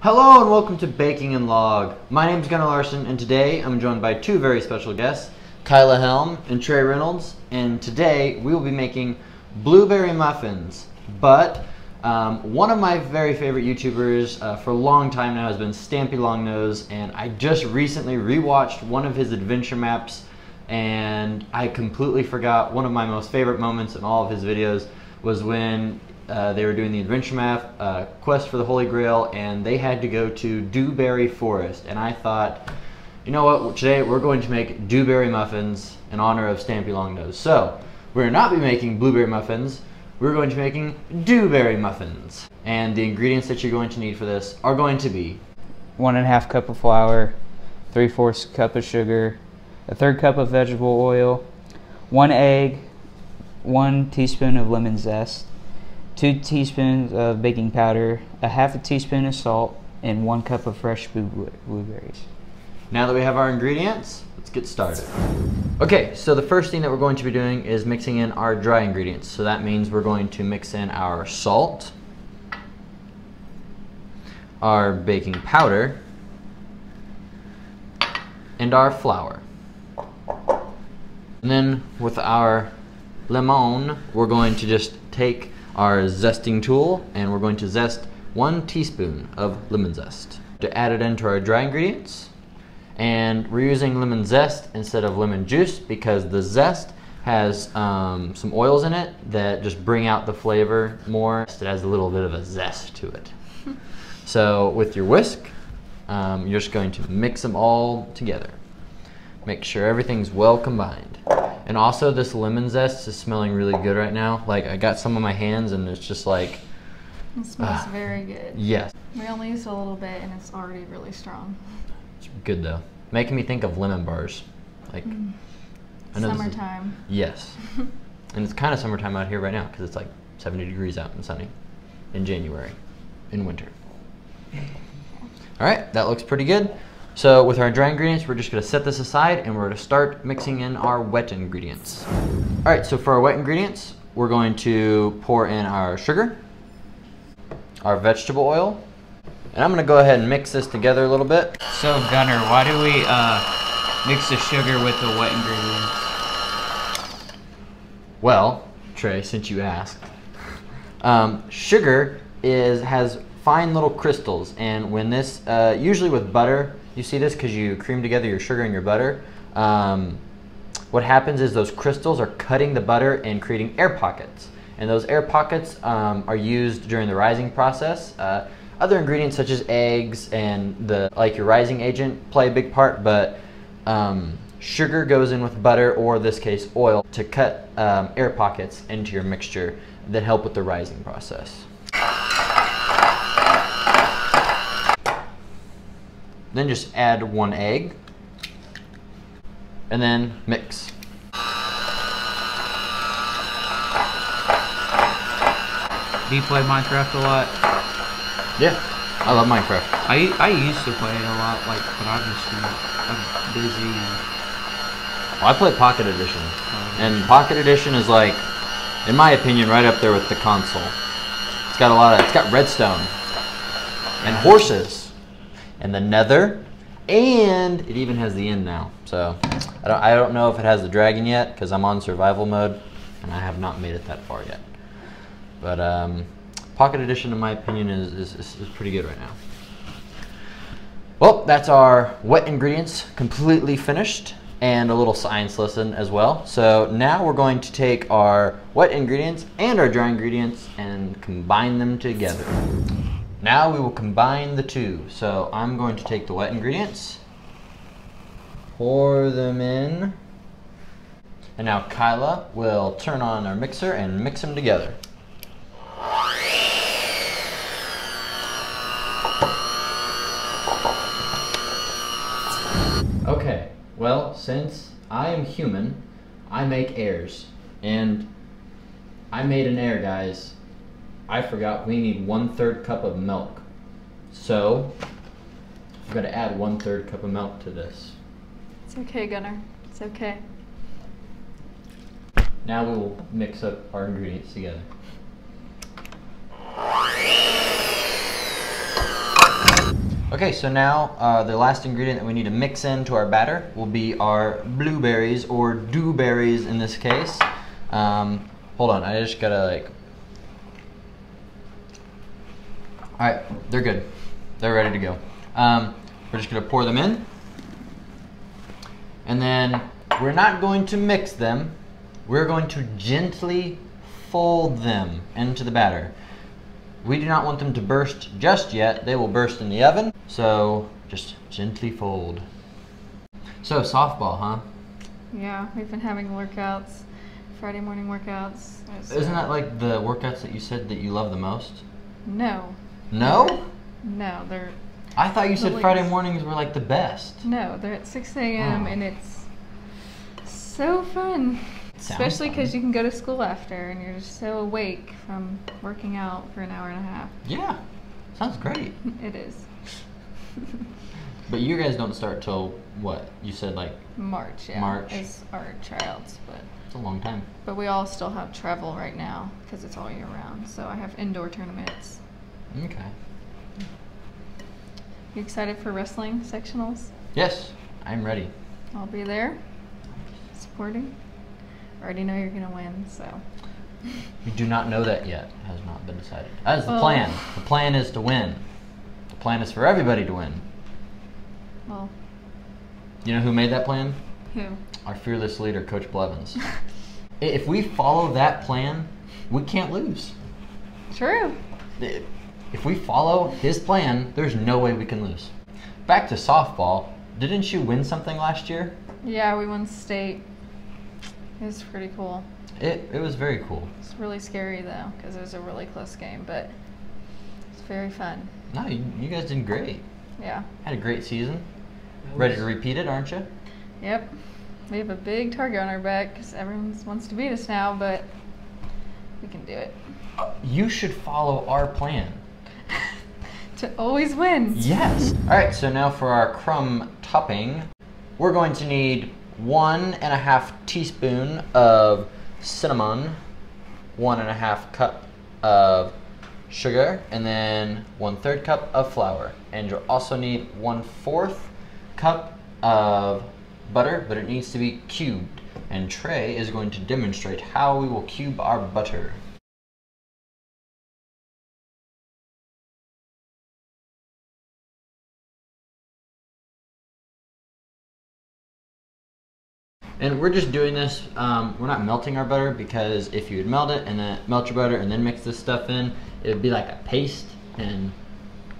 Hello and welcome to Baking and Log. My name is Gunnar Larson and today I'm joined by two very special guests, Kyla Helm and Trae Reynolds, and today we will be making blueberry muffins. But one of my very favorite YouTubers for a long time now has been Stampylongnose, and I just recently rewatched one of his adventure maps and I completely forgot one of my most favorite moments in all of his videos was when they were doing the adventure map, quest for the Holy Grail, and they had to go to Dubberry Forest. And I thought, you know what, today we're going to make Dubberry Muffins in honor of Stampylongnose. So, we're going to not be making blueberry muffins, we're going to be making Dubberry Muffins. And the ingredients that you're going to need for this are going to be 1½ cup of flour, 3/4 cup of sugar, 1/3 cup of vegetable oil, 1 egg, 1 teaspoon of lemon zest, 2 teaspoons of baking powder, 1/2 teaspoon of salt, and 1 cup of fresh blueberries. Now that we have our ingredients, let's get started. Okay, so the first thing that we're going to be doing is mixing in our dry ingredients. So that means we're going to mix in our salt, our baking powder, and our flour. And then with our lemon, we're going to just take our zesting tool and we're going to zest 1 teaspoon of lemon zest to add it into our dry ingredients. And we're using lemon zest instead of lemon juice because the zest has some oils in it that just bring out the flavor more. It has a little bit of a zest to it. So with your whisk, you're just going to mix them all together. Make sure everything's well combined. And also this lemon zest is smelling really good right now. Like I got some on my hands and it's just like... It smells very good. Yes. We only used a little bit and it's already really strong. It's good though. Making me think of lemon bars. Like, I know summertime. Yes. And it's kind of summertime out here right now because it's like 70 degrees out and sunny in January, in winter. All right, that looks pretty good. So with our dry ingredients, we're just gonna set this aside and we're gonna start mixing in our wet ingredients. All right, so for our wet ingredients, we're going to pour in our sugar, our vegetable oil, and I'm gonna go ahead and mix this together a little bit. So Gunnar, why do we mix the sugar with the wet ingredients? Well, Trae, since you asked, sugar has fine little crystals, and when this, usually with butter, you see this because you cream together your sugar and your butter. What happens is those crystals are cutting the butter and creating air pockets. And those air pockets are used during the rising process. Other ingredients such as eggs and your rising agent play a big part, but sugar goes in with butter, or in this case oil, to cut air pockets into your mixture that help with the rising process. Then just add 1 egg, and then mix. Do you play Minecraft a lot? Yeah, I love Minecraft. I used to play it a lot, like, but I'm busy and... Well, I play Pocket Edition, and Pocket Edition is like, in my opinion, right up there with the console. It's got redstone, and horses, and the nether, and it even has the end now. So I don't know if it has the dragon yet because I'm on survival mode and I have not made it that far yet. But Pocket Edition, in my opinion, is pretty good right now. Well, that's our wet ingredients completely finished, and a little science lesson as well. So now we're going to take our wet ingredients and our dry ingredients and combine them together. Now we will combine the two. So I'm going to take the wet ingredients, pour them in, and now Kyla will turn on our mixer and mix them together. Okay, well, since I am human, I make airs, and I made an air, guys. I forgot we need 1/3 cup of milk. So, I'm gonna add 1/3 cup of milk to this. It's okay, Gunnar. It's okay. Now we will mix up our ingredients together. Okay, so now the last ingredient that we need to mix into our batter will be our blueberries, or dewberries in this case. Hold on, I just gotta like... Alright, they're good. They're ready to go. We're just gonna pour them in. And then we're not going to mix them. We're going to gently fold them into the batter. We do not want them to burst just yet. They will burst in the oven. So just gently fold. So softball, huh? Yeah, we've been having workouts, Friday morning workouts. Isn't that like the workouts that you said that you love the most? No. No? No, they're... I thought you said Friday mornings were like the best. No, they're at 6 a.m. and it's so fun. Especially because you can go to school after and you're just so awake from working out for an hour and a half. Yeah, sounds great. It is. But you guys don't start till what? You said like March, yeah. March is our tryouts, but it's a long time. But we all still have travel right now because it's all year round. So I have indoor tournaments. Okay. You excited for wrestling sectionals? Yes, I'm ready. I'll be there, supporting. I already know you're gonna win, so. We do not know that yet. It has not been decided. That is the plan. The plan is to win. The plan is for everybody to win. Well. You know who made that plan? Who? Our fearless leader, Coach Blevins. If we follow that plan, we can't lose. True. If we follow his plan, there's no way we can lose. Back to softball. Didn't you win something last year? Yeah, we won state. It was pretty cool. It was very cool. It's really scary though, because it was a really close game, but it's very fun. No, you guys did great. Yeah. Had a great season. Ready to repeat it, aren't you? Yep. We have a big target on our back because everyone wants to beat us now, but we can do it. You should follow our plan. To always win. Yes. All right, so now for our crumb topping, we're going to need 1.5 teaspoon of cinnamon, 1.5 cup of sugar, and then 1/3 cup of flour. And you'll also need 1/4 cup of butter, but it needs to be cubed. And Trae is going to demonstrate how we will cube our butter. And we're just doing this, we're not melting our butter, because if you would melt it and then melt your butter and then mix this stuff in, it would be like a paste, and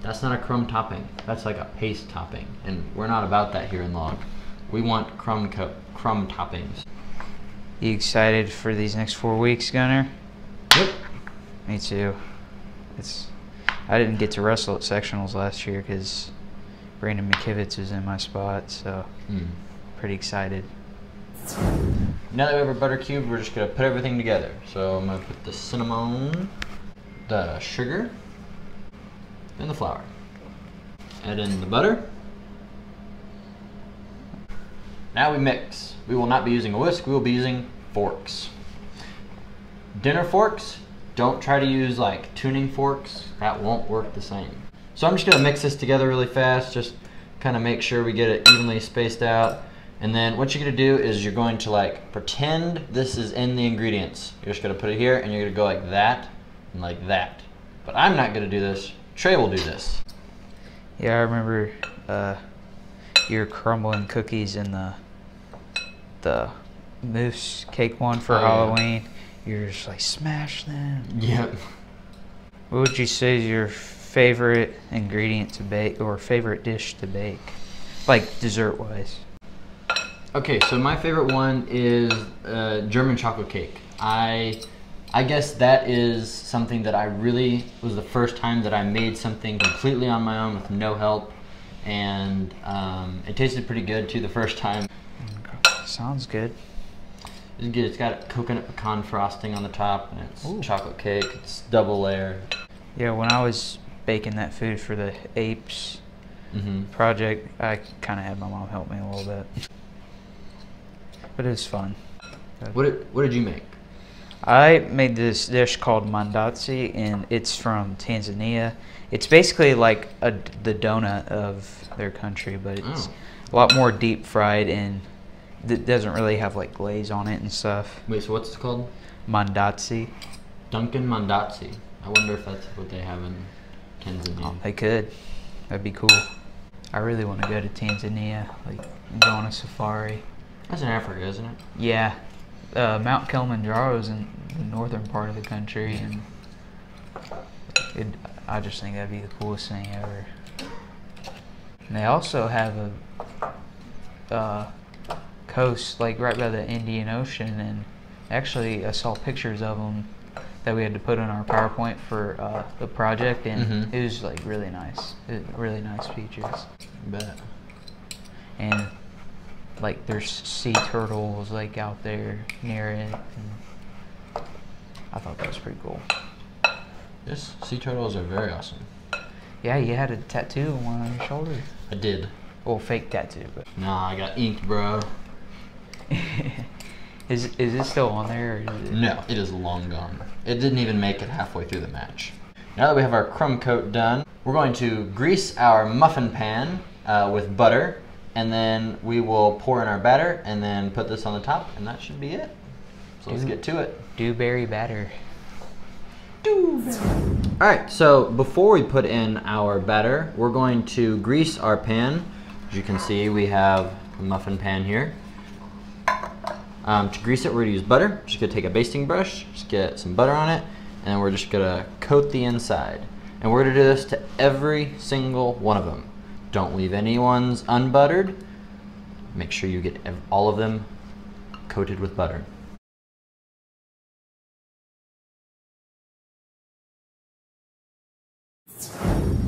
that's not a crumb topping. That's like a paste topping, and we're not about that here in L.O.G. We want crumb toppings. You excited for these next 4 weeks, Gunner? Yep. Me too. I didn't get to wrestle at sectionals last year because Brandon McKivitz was in my spot, so pretty excited. Now that we have our butter cube, we're just gonna put everything together. So I'm gonna put the cinnamon, the sugar, and the flour. Add in the butter. Now we mix. We will not be using a whisk, we will be using forks. Dinner forks, don't try to use like tuning forks. That won't work the same. So I'm just gonna mix this together really fast, just kind of make sure we get it evenly spaced out. And then what you're gonna do is you're going to like pretend this is in the ingredients. You're just gonna put it here and you're gonna go like that and like that. But I'm not gonna do this, Trae will do this. Yeah, I remember you were crumbling cookies in the mousse cake one for Halloween. Yeah. You're just like, smash them. Yep. What would you say is your favorite ingredient to bake, or favorite dish to bake? Like dessert wise. Okay, so my favorite one is German chocolate cake. I guess that is something that I really, was the first time that I made something completely on my own with no help. And it tasted pretty good too the first time. Sounds good. It's good. It's got coconut pecan frosting on the top, and it's chocolate cake. It's double layered. Yeah, when I was baking that food for the apes project, I kind of had my mom help me a little bit. But it was fun. What did you make? I made this dish called mandazi, and it's from Tanzania. It's basically like the donut of their country, but it's a lot more deep fried, and it doesn't really have like glaze on it and stuff. Wait, so what's it called? Mandazi. Dunkin' Mandazi. I wonder if that's what they have in Tanzania. Oh, they could. That'd be cool. I really want to go to Tanzania, like go on a safari. That's in Africa, isn't it? Yeah. Mount Kilimanjaro is in the northern part of the country, and I just think that'd be the coolest thing ever. And they also have a coast like right by the Indian Ocean, and actually I saw pictures of them that we had to put on our PowerPoint for the project, and it was like really nice, really nice features. I bet. And like there's sea turtles like out there near it, and I thought that was pretty cool. Yes, sea turtles are very awesome. Yeah, you had a tattoo of one on your shoulder. I did. Well, fake tattoo, but. Nah, I got inked, bro. Is it still on there? Or is it... No, it is long gone. It didn't even make it halfway through the match. Now that we have our crumb coat done, we're going to grease our muffin pan with butter, and then we will pour in our batter and then put this on the top, and that should be it. So let's get to it. Dewberry batter. Alright, so before we put in our batter, we're going to grease our pan. As you can see, we have a muffin pan here. To grease it, we're going to use butter. Just going to take a basting brush, just get some butter on it, and then we're just going to coat the inside. And we're going to do this to every single one of them. Don't leave any ones unbuttered. Make sure you get all of them coated with butter.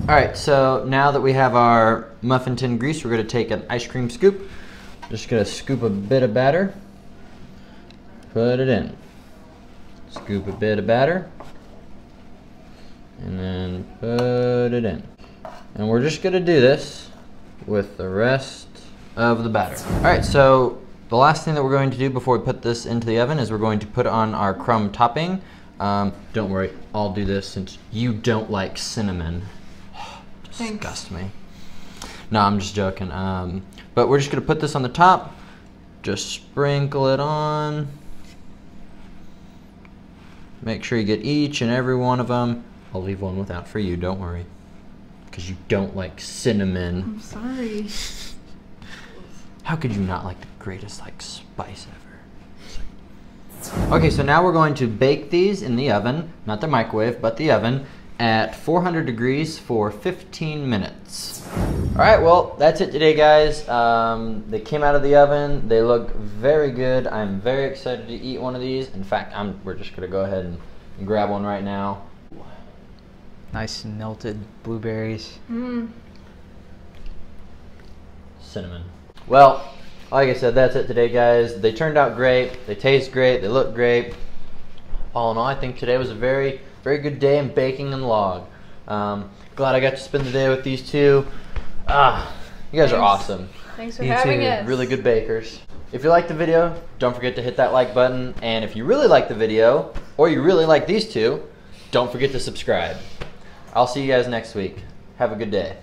Alright, so now that we have our muffin tin grease, we're going to take an ice cream scoop. Just going to scoop a bit of batter. Put it in. Scoop a bit of batter. And then put it in. And we're just going to do this with the rest of the batter. Alright, so the last thing that we're going to do before we put this into the oven is we're going to put on our crumb topping. Don't worry, I'll do this since you don't like cinnamon. Disgust me. No, I'm just joking. But we're just going to put this on the top. Just sprinkle it on. Make sure you get each and every one of them. I'll leave one without for you, don't worry. Because you don't like cinnamon. I'm sorry. How could you not like the greatest spice ever? Okay, so now we're going to bake these in the oven, not the microwave, but the oven, at 400 degrees for 15 minutes. Alright, well, that's it today, guys. They came out of the oven. They look very good. I'm very excited to eat one of these. In fact, we're just going to go ahead and grab one right now. Nice and melted blueberries. Cinnamon. Well, like I said, that's it today, guys. They turned out great. They taste great. They look great. All in all, I think today was a very, very good day in baking and log. Glad I got to spend the day with these two. You guys are awesome. Thanks for having us. Really good bakers. If you liked the video, don't forget to hit that like button. And if you really like the video, or you really like these two, don't forget to subscribe. I'll see you guys next week. Have a good day.